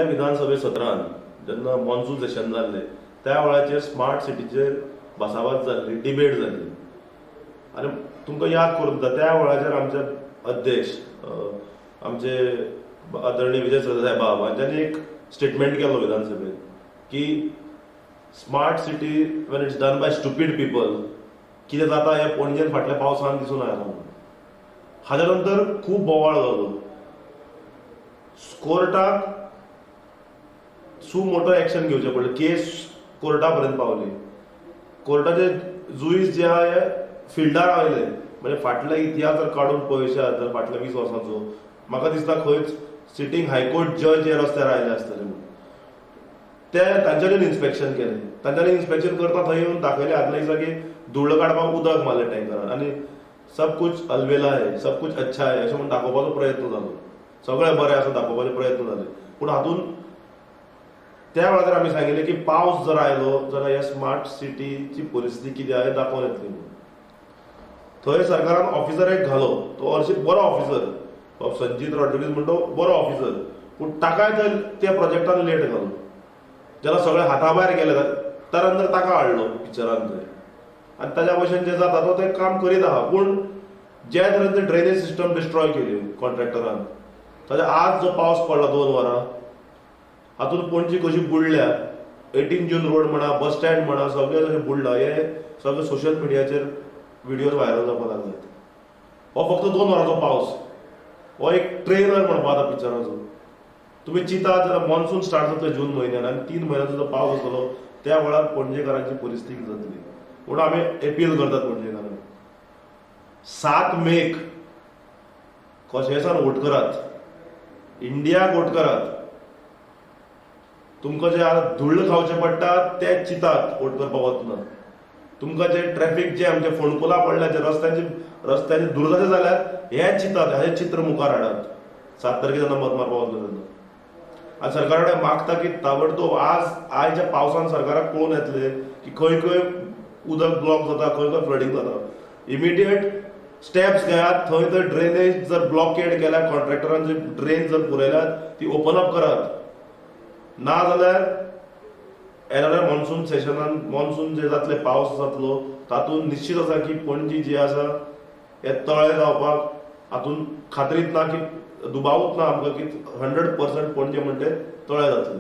फाटल्या विधानसभे सत्रांत जेन्ना मॉन्सून सेशन जाल्लें त्या वेळाचेर स्मार्ट सिटीचेर भासाभास जाल्ली, डिबेट जाल्ली. आनी तुमकां याद करून दिता त्या वेळाचेर आमचे अध्यक्ष आमचे आदरणीय विजय सरदेसाय बाब हांच्यांनी एक स्टेटमेंट केलो विधानसभेत की smart city Wien it's done by stupid people कितें जाता हें पणजेन फाटल्या पावसान दिसून आयलां म्हणून. हाच्या नंतर खूब बोवाळ जालो. कोर्टाक मोटो एक्शन घेवचें पडलें. केस कोर्टा पर्यंत पावली. कोर्टाचे जुईस जे आहा हे फिल्डार आयले. म्हणजे फाटले इतिहास जर काडून पळयशात तर फाटल्या 20 वर्सांचो म्हाका दिसता खंयच सिटींग हायकोर्ट जज हे रस्त्यार आयले आसतले म्हणून. ते तांच्यांनी इन्स्पेक्शन केलें. तांच्यांनी इन्स्पेक्शन करता थंय येवन दाखयलें आदल्या दिसा की धुळ्ळ काडपाक उदक मारलें टँकरान आनी सब कुछ अलबेला है, सब कुछ अच्छा है अशें म्हणून दाखोवपाचो प्रयत्न जालो. सगळें बरें आसा दाखोवपाचे प्रयत्न जाले. पूण हातूंत त्या वेळार आमी सांगिल्लें की पावस जर आयलो जाल्यार ह्या स्मार्ट सिटीची परिस्थिती कितें आहा हें दाखोवन येतली म्हणून. थंय सरकारान ऑफिसर एक घालो. तो हरशीं बरो ऑफिसर, संजीत रॉड्रिगीज म्हणटा तो बरो ऑफिसर. पूण ताकाय थंय त्या प्रोजेक्टान लेट घालो. जेन्ना सगळे हाताभायर गेले त्या नंतर ताका हाडलो पिक्चरान थंय. आनी ताज्या भशेन जें जाता तो तें काम करीत आहा. पूण जे तरेन तें ड्रेनेज सिस्टम डिस्ट्रॉय केली कॉन्ट्रॅक्टरान, ताच्या आज जो पावस पडला 2 वरां हातूंत पणजी कशी बुडल्या. 18 जून रोड म्हणा, बस स्टँड म्हणा, सगळें जशें बुडलां. हे सगळे सोशल मिडियाचेर व्हिडियोज व्हायरल जावपाक लागल्यात. हो फक्त 2 वरांचो पावस. हो एक ट्रेलर म्हणपा जाता पिक्चराचो. तुमी चिंतात जाल्यार मॉन्सून स्टार्ट जातलो जून म्हयन्यान आनी 3 म्हयन्याचो जो पावस जातलो त्या वेळार पणजेकारांची परिस्थिती जातली. म्हणून आमी एपील करतात पणजेकारांक 7 मेक कशेंसान वोट करात. इंडियाक वोट करात. तुमकां जे धुळ्ळ खावचें पडटा ते चितात वोट करपाक वतना. तुमकां जे ट्रॅफिक जॅम जे फोंडकुलां पडल्या जे रस्त्यांची दुर्दशा जाल्यात हे चितात. हें चित्र मुखार हाडात 7 तारखेर जेन्ना मत मारपाक वतलो तेन्ना. आनी सरकारा कडेन मागता की ताबडतोब आयच्या पावसान सरकाराक कळून येतले की खंय खंय उदक ब्लॉक जाता, खंय खंय फ्लडिंग जाता. इमिडिएट स्टेप्स घेयात. थंय तर ड्रेनेज जर ब्लॉकेड केल्या, कॉन्ट्रॅक्टरान जी ड्रेन जर पुरयल्यात ती ओपन अप करात. ना जाल्यार येणाऱ्या मॉन्सून सेशनान मॉन्सून जे जातले पावस जातलो तातूंत निश्चित आसा की पणजी जी आसा हे तळे जावपाक हातूंत खात्रीत ना की दुबावूच ना आमकां की 100% पणजे म्हणटे तळे जातले.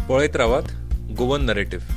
पळयत रावात गोवन नरेटिव्ह.